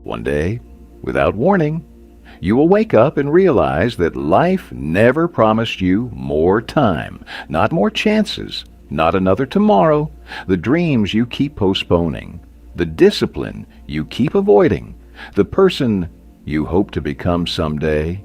One day, without warning, you will wake up and realize that life never promised you more time, not more chances, not another tomorrow, the dreams you keep postponing, the discipline you keep avoiding, the person you hope to become someday.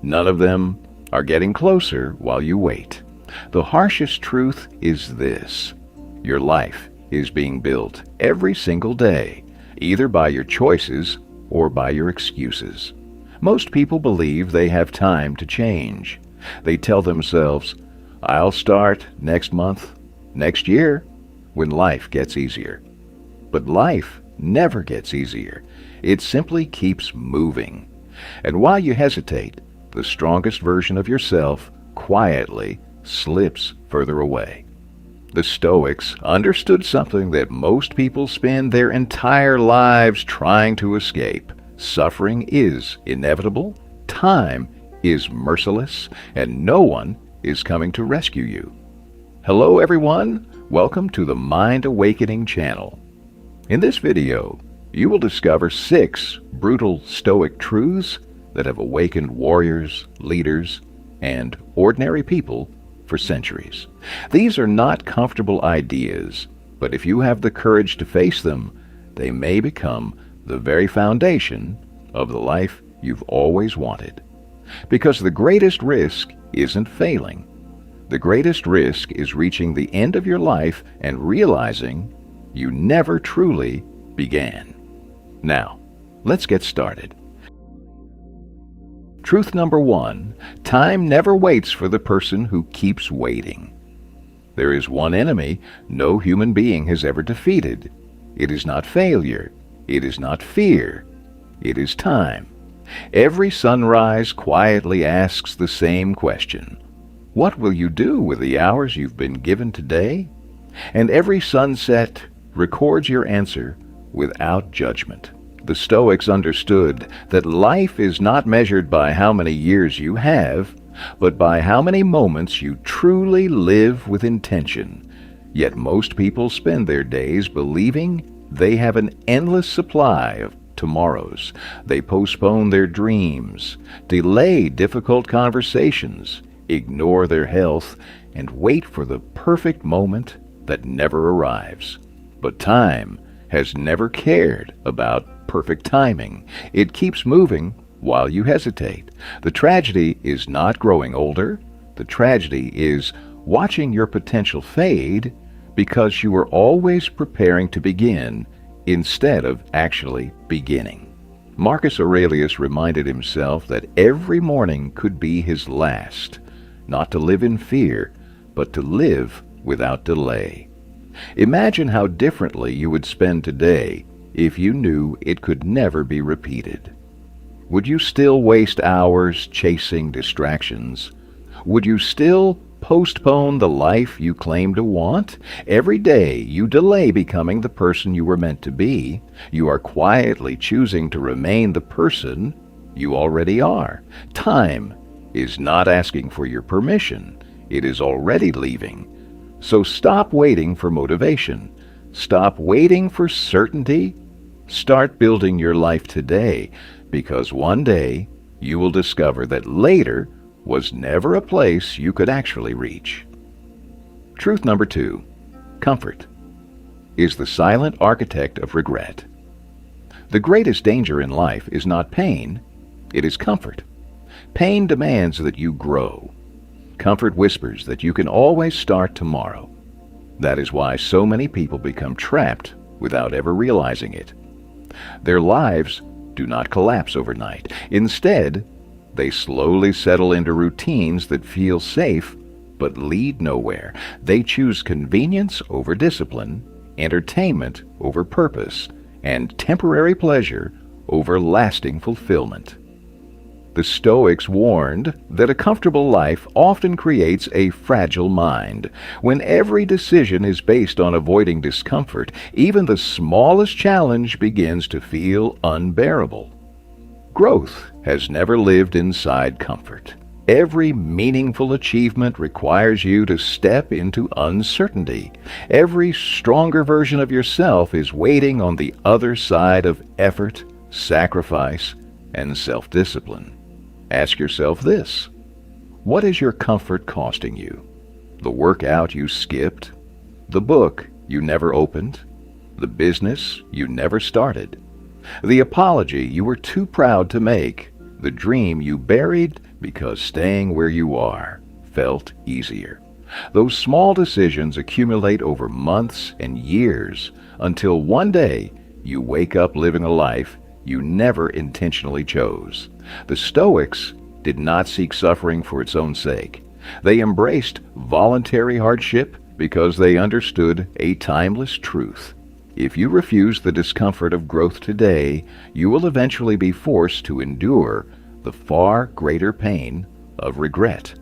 None of them are getting closer while you wait. The harshest truth is this: your life is being built every single day, either by your choices or by your excuses. Most people believe they have time to change. They tell themselves, "I'll start next month, next year, when life gets easier." But life never gets easier. It simply keeps moving. And while you hesitate, the strongest version of yourself quietly slips further away. The Stoics understood something that most people spend their entire lives trying to escape. Suffering is inevitable, time is merciless, and no one is coming to rescue you. Hello everyone, welcome to the Mind Awakening channel. In this video, you will discover 6 brutal Stoic truths that have awakened warriors, leaders, and ordinary people for centuries. These are not comfortable ideas, but if you have the courage to face them, they may become the very foundation of the life you've always wanted. Because the greatest risk isn't failing. The greatest risk is reaching the end of your life and realizing you never truly began. Now, let's get started. Truth number 1, time never waits for the person who keeps waiting. There is one enemy no human being has ever defeated. It is not failure. It is not fear. It is time. Every sunrise quietly asks the same question: what will you do with the hours you've been given today? And every sunset records your answer without judgment. The Stoics understood that life is not measured by how many years you have, but by how many moments you truly live with intention. Yet most people spend their days believing they have an endless supply of tomorrows. They postpone their dreams, delay difficult conversations, ignore their health, and wait for the perfect moment that never arrives. But time has never cared about perfect timing. It keeps moving while you hesitate. The tragedy is not growing older. The tragedy is watching your potential fade because you are always preparing to begin instead of actually beginning. Marcus Aurelius reminded himself that every morning could be his last, not to live in fear, but to live without delay. Imagine how differently you would spend today if you knew it could never be repeated. Would you still waste hours chasing distractions? Would you still postpone the life you claim to want? Every day you delay becoming the person you were meant to be. You are quietly choosing to remain the person you already are. Time is not asking for your permission. It is already leaving. So stop waiting for motivation. Stop waiting for certainty. Start building your life today, because one day you will discover that later was never a place you could actually reach. Truth number 2, comfort is the silent architect of regret. The greatest danger in life is not pain, it is comfort. Pain demands that you grow. Comfort whispers that you can always start tomorrow. That is why so many people become trapped without ever realizing it. Their lives do not collapse overnight. Instead, they slowly settle into routines that feel safe but lead nowhere. They choose convenience over discipline, entertainment over purpose, and temporary pleasure over lasting fulfillment. The Stoics warned that a comfortable life often creates a fragile mind. When every decision is based on avoiding discomfort, even the smallest challenge begins to feel unbearable. Growth has never lived inside comfort. Every meaningful achievement requires you to step into uncertainty. Every stronger version of yourself is waiting on the other side of effort, sacrifice, and self-discipline. Ask yourself this: what is your comfort costing you? The workout you skipped? The book you never opened? The business you never started? The apology you were too proud to make? The dream you buried because staying where you are felt easier? Those small decisions accumulate over months and years until one day you wake up living a life you never intentionally chose. The Stoics did not seek suffering for its own sake. They embraced voluntary hardship because they understood a timeless truth. If you refuse the discomfort of growth today, you will eventually be forced to endure the far greater pain of regret.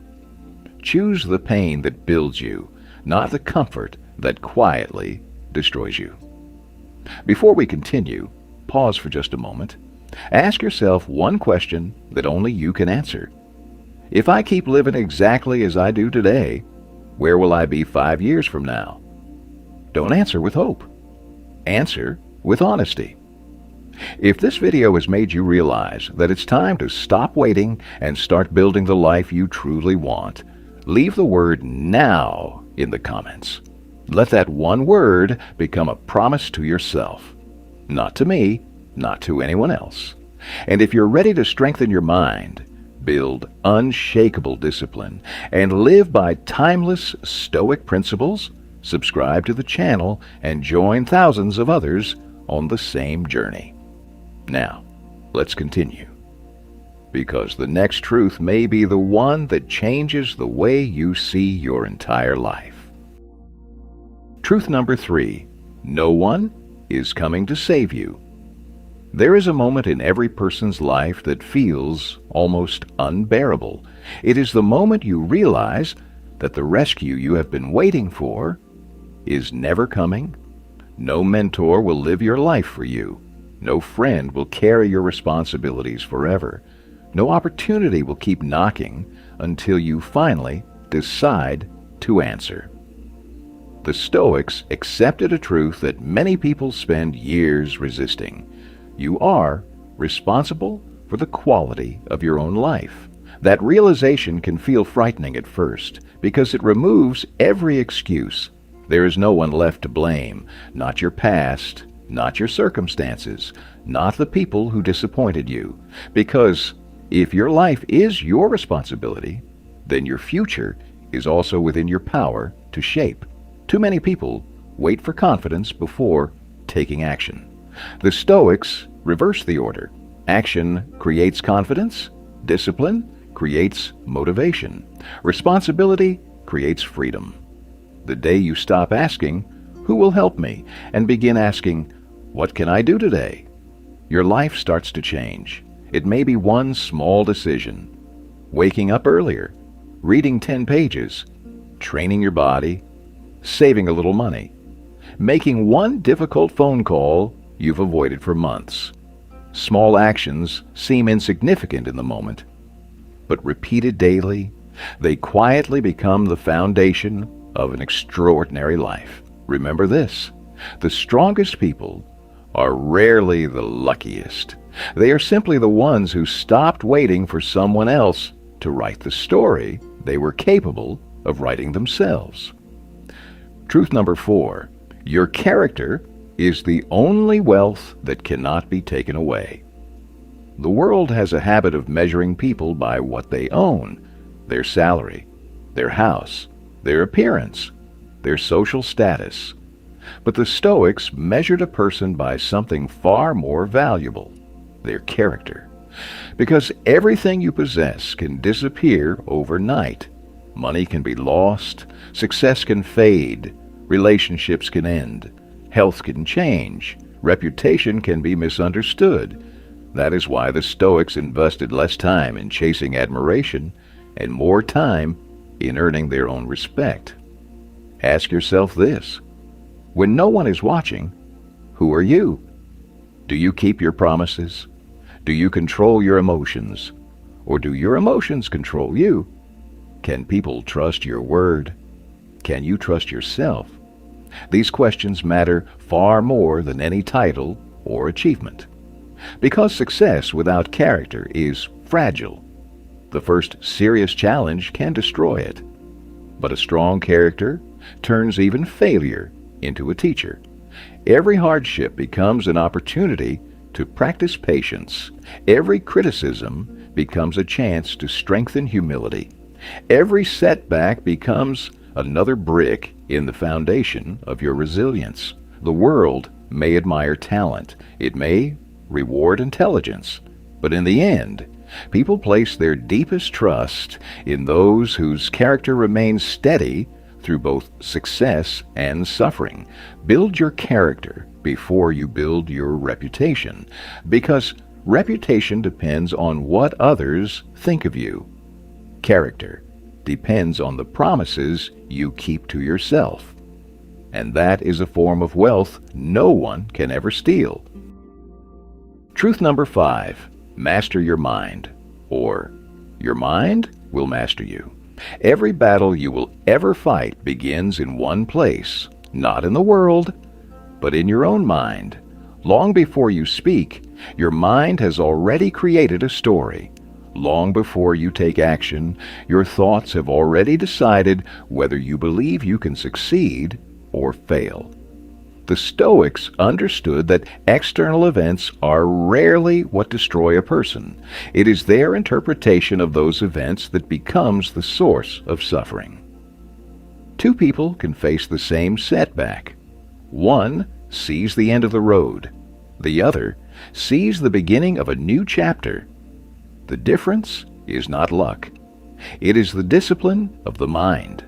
Choose the pain that builds you, not the comfort that quietly destroys you. Before we continue, pause for just a moment. Ask yourself one question that only you can answer. If I keep living exactly as I do today, where will I be 5 years from now? Don't answer with hope. Answer with honesty. If this video has made you realize that it's time to stop waiting and start building the life you truly want, leave the word "now" in the comments. Let that one word become a promise to yourself. Not to me, not to anyone else. And if you're ready to strengthen your mind, build unshakable discipline, and live by timeless Stoic principles, subscribe to the channel and join thousands of others on the same journey. Now, let's continue. Because the next truth may be the one that changes the way you see your entire life. Truth number 3. No one is coming to save you. There is a moment in every person's life that feels almost unbearable. It is the moment you realize that the rescue you have been waiting for is never coming. No mentor will live your life for you. No friend will carry your responsibilities forever. No opportunity will keep knocking until you finally decide to answer. The Stoics accepted a truth that many people spend years resisting. You are responsible for the quality of your own life. That realization can feel frightening at first because it removes every excuse. There is no one left to blame, not your past, not your circumstances, not the people who disappointed you. Because if your life is your responsibility, then your future is also within your power to shape. Too many people wait for confidence before taking action. The Stoics reverse the order. Action creates confidence. Discipline creates motivation. Responsibility creates freedom. The day you stop asking, "Who will help me?" and begin asking, "What can I do today?" your life starts to change. It may be one small decision: waking up earlier, reading 10 pages, training your body, saving a little money, making one difficult phone call you've avoided for months. Small actions seem insignificant in the moment, but repeated daily, they quietly become the foundation of an extraordinary life. Remember this: the strongest people are rarely the luckiest. They are simply the ones who stopped waiting for someone else to write the story they were capable of writing themselves. Truth number 4. Your character is the only wealth that cannot be taken away. The world has a habit of measuring people by what they own: their salary, their house, their appearance, their social status. But the Stoics measured a person by something far more valuable: their character. Because everything you possess can disappear overnight. Money can be lost, success can fade, relationships can end, health can change, reputation can be misunderstood. That is why the Stoics invested less time in chasing admiration and more time in earning their own respect. Ask yourself this: when no one is watching, who are you? Do you keep your promises? Do you control your emotions? Or do your emotions control you? Can people trust your word? Can you trust yourself? These questions matter far more than any title or achievement. because success without character is fragile. The first serious challenge can destroy it. But a strong character turns even failure into a teacher. Every hardship becomes an opportunity to practice patience. Every criticism becomes a chance to strengthen humility. Every setback becomes another brick in the foundation of your resilience. The world may admire talent. It may reward intelligence. But in the end, people place their deepest trust in those whose character remains steady through both success and suffering. Build your character before you build your reputation, because reputation depends on what others think of you. Character depends on the promises you keep to yourself. And that is a form of wealth no one can ever steal. Truth number 5. Master your mind, or your mind will master you. Every battle you will ever fight begins in one place, not in the world, but in your own mind. Long before you speak, your mind has already created a story. Long before you take action, your thoughts have already decided whether you believe you can succeed or fail. The Stoics understood that external events are rarely what destroy a person. It is their interpretation of those events that becomes the source of suffering. Two people can face the same setback. One sees the end of the road. The other sees the beginning of a new chapter. The difference is not luck. It is the discipline of the mind.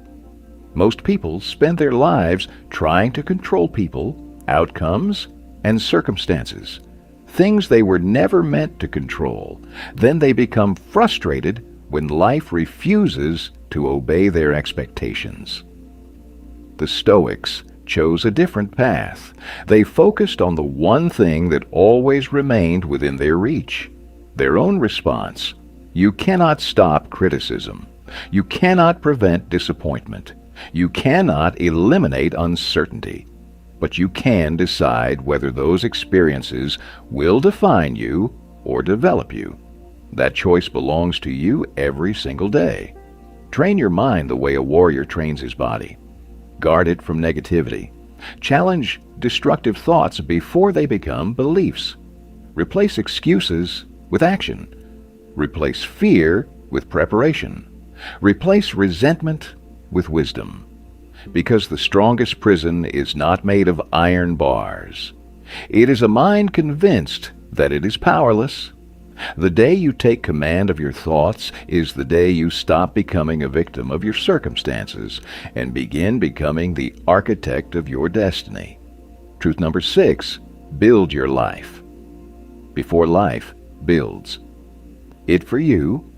Most people spend their lives trying to control people, outcomes, and circumstances, things they were never meant to control. Then they become frustrated when life refuses to obey their expectations. The Stoics chose a different path. They focused on the one thing that always remained within their reach, their own response. You cannot stop criticism. You cannot prevent disappointment. You cannot eliminate uncertainty, but you can decide whether those experiences will define you or develop you. That choice belongs to you every single day. Train your mind the way a warrior trains his body. Guard it from negativity. Challenge destructive thoughts before they become beliefs. Replace excuses with action. Replace fear with preparation. Replace resentment with wisdom, because the strongest prison is not made of iron bars. It is a mind convinced that it is powerless. The day you take command of your thoughts is the day you stop becoming a victim of your circumstances and begin becoming the architect of your destiny. Truth number 6, build your life before life builds it for you.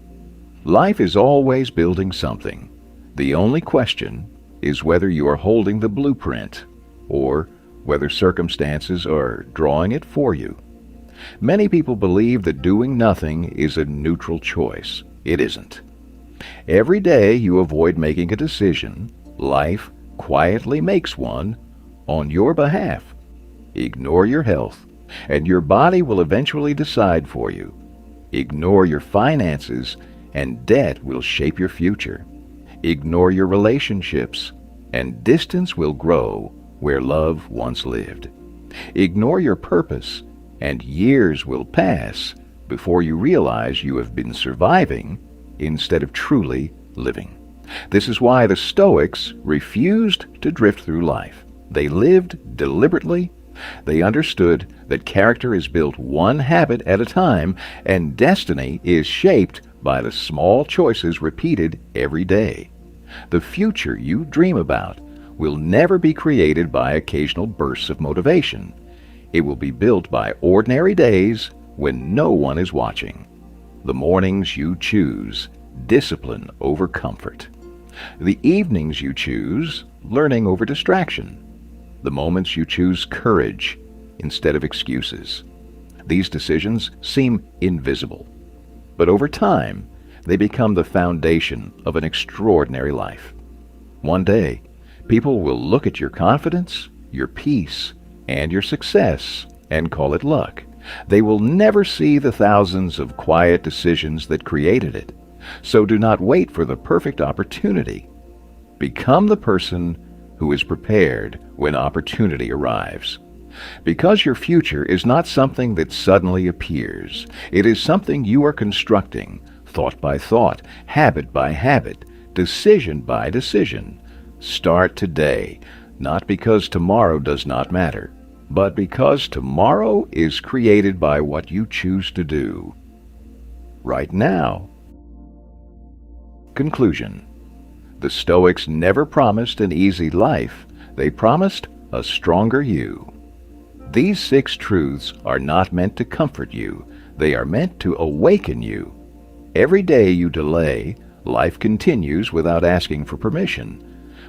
Life is always building something. The only question is whether you are holding the blueprint or whether circumstances are drawing it for you. Many people believe that doing nothing is a neutral choice. It isn't. Every day you avoid making a decision, life quietly makes one on your behalf. Ignore your health, and your body will eventually decide for you. Ignore your finances, and debt will shape your future. Ignore your relationships, and distance will grow where love once lived. Ignore your purpose, and years will pass before you realize you have been surviving instead of truly living. This is why the Stoics refused to drift through life. They lived deliberately. They understood that character is built one habit at a time, and destiny is shaped by the small choices repeated every day. The future you dream about will never be created by occasional bursts of motivation. It will be built by ordinary days when no one is watching. The mornings you choose discipline over comfort. The evenings you choose learning over distraction. The moments you choose courage instead of excuses. These decisions seem invisible, but over time, they become the foundation of an extraordinary life. One day, people will look at your confidence, your peace, and your success and call it luck. They will never see the thousands of quiet decisions that created it. So do not wait for the perfect opportunity. Become the person who is prepared when opportunity arrives. Because your future is not something that suddenly appears. It is something you are constructing, thought by thought, habit by habit, decision by decision. Start today, not because tomorrow does not matter, but because tomorrow is created by what you choose to do right now. Conclusion. The Stoics never promised an easy life. They promised a stronger you. These 6 truths are not meant to comfort you. They are meant to awaken you. Every day you delay, life continues without asking for permission.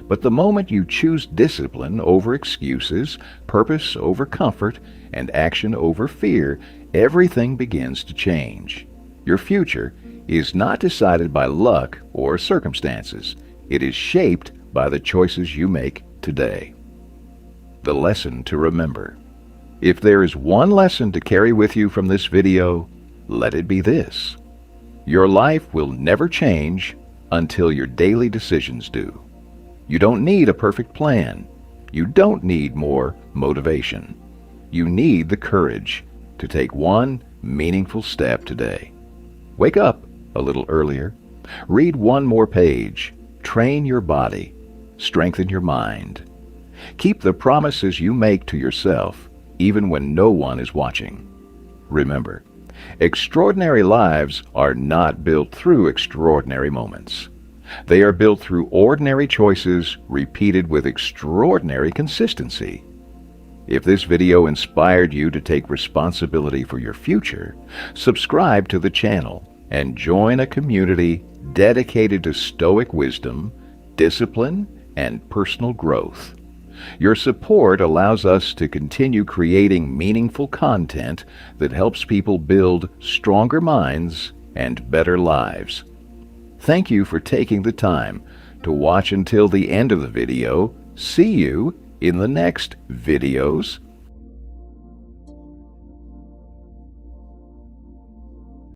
But the moment you choose discipline over excuses, purpose over comfort, and action over fear, everything begins to change. Your future is not decided by luck or circumstances. It is shaped by the choices you make today. The lesson to remember. If there is one lesson to carry with you from this video, let it be this. Your life will never change until your daily decisions do. You don't need a perfect plan. You don't need more motivation. You need the courage to take one meaningful step today. Wake up a little earlier. Read one more page. Train your body. Strengthen your mind. Keep the promises you make to yourself, even when no one is watching. Remember, extraordinary lives are not built through extraordinary moments. They are built through ordinary choices repeated with extraordinary consistency. If this video inspired you to take responsibility for your future, subscribe to the channel and join a community dedicated to Stoic wisdom, discipline, and personal growth. Your support allows us to continue creating meaningful content that helps people build stronger minds and better lives. Thank you for taking the time to watch until the end of the video. See you in the next videos.